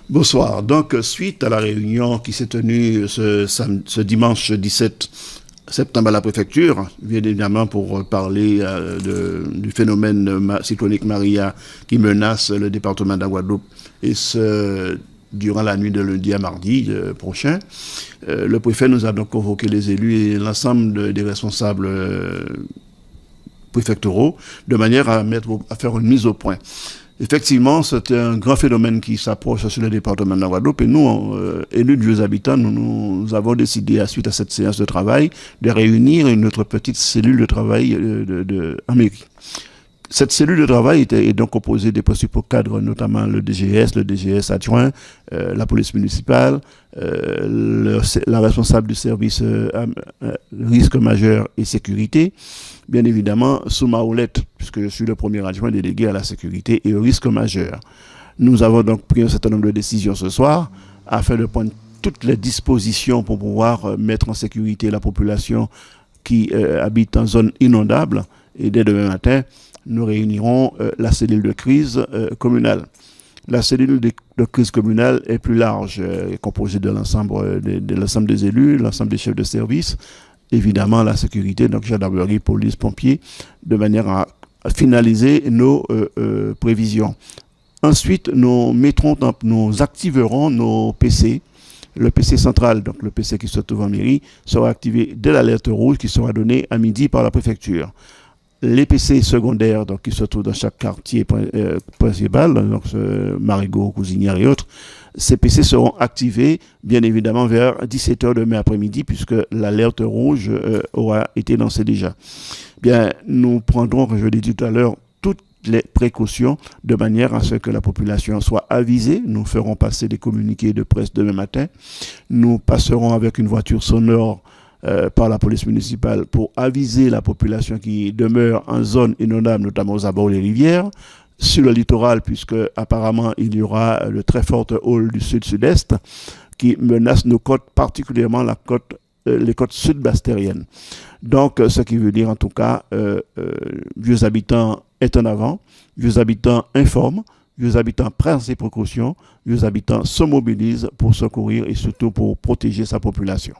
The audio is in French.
Bonsoir. Donc, suite à la réunion qui s'est tenue ce dimanche 17 septembre à la préfecture, bien évidemment pour parler du phénomène cyclonique Maria qui menace le département de la Guadeloupe, et ce, durant la nuit de lundi à mardi prochain, le préfet nous a donc convoqué les élus et l'ensemble des responsables préfectoraux de manière à faire une mise au point. Effectivement, c'est un grand phénomène qui s'approche sur le département de la Guadeloupe, et nous, élus de vieux habitants, nous avons décidé, suite à cette séance de travail, de réunir notre petite cellule de travail en mairie. Cette cellule de travail est donc composée des principaux cadres, notamment le DGS adjoint, la police municipale, la responsable du service risque majeur et sécurité, bien évidemment sous ma houlette, puisque je suis le premier adjoint délégué à la sécurité et au risque majeur. Nous avons donc pris un certain nombre de décisions ce soir afin de prendre toutes les dispositions pour pouvoir mettre en sécurité la population qui habite en zone inondable, et dès demain matin, nous réunirons la cellule de crise communale. La cellule de crise communale est plus large, composée de l'ensemble des élus, l'ensemble des chefs de service, évidemment la sécurité, donc gendarmerie, police, pompiers, de manière à finaliser nos prévisions. Ensuite, nous activerons nos PC. Le PC central, donc le PC qui se trouve en mairie, sera activé dès l'alerte rouge qui sera donnée à midi par la préfecture. Les PC secondaires, donc, qui se trouvent dans chaque quartier principal, donc Marigot, Cousinière et autres, ces PC seront activés, bien évidemment, vers 17h demain après-midi, puisque l'alerte rouge aura été lancée déjà. Bien, nous prendrons, comme je l'ai dit tout à l'heure, toutes les précautions de manière à ce que la population soit avisée. Nous ferons passer des communiqués de presse demain matin. Nous passerons avec une voiture sonore par la police municipale pour aviser la population qui demeure en zone inondable, notamment aux abords des rivières, sur le littoral, puisque apparemment il y aura le très forte houle du sud-sud-est qui menace nos côtes, particulièrement les côtes sud-bastériennes. Donc, ce qui veut dire en tout cas, vieux habitants est en avant, vieux habitants informent, vieux habitants prennent ses précautions, vieux habitants se mobilisent pour secourir et surtout pour protéger sa population.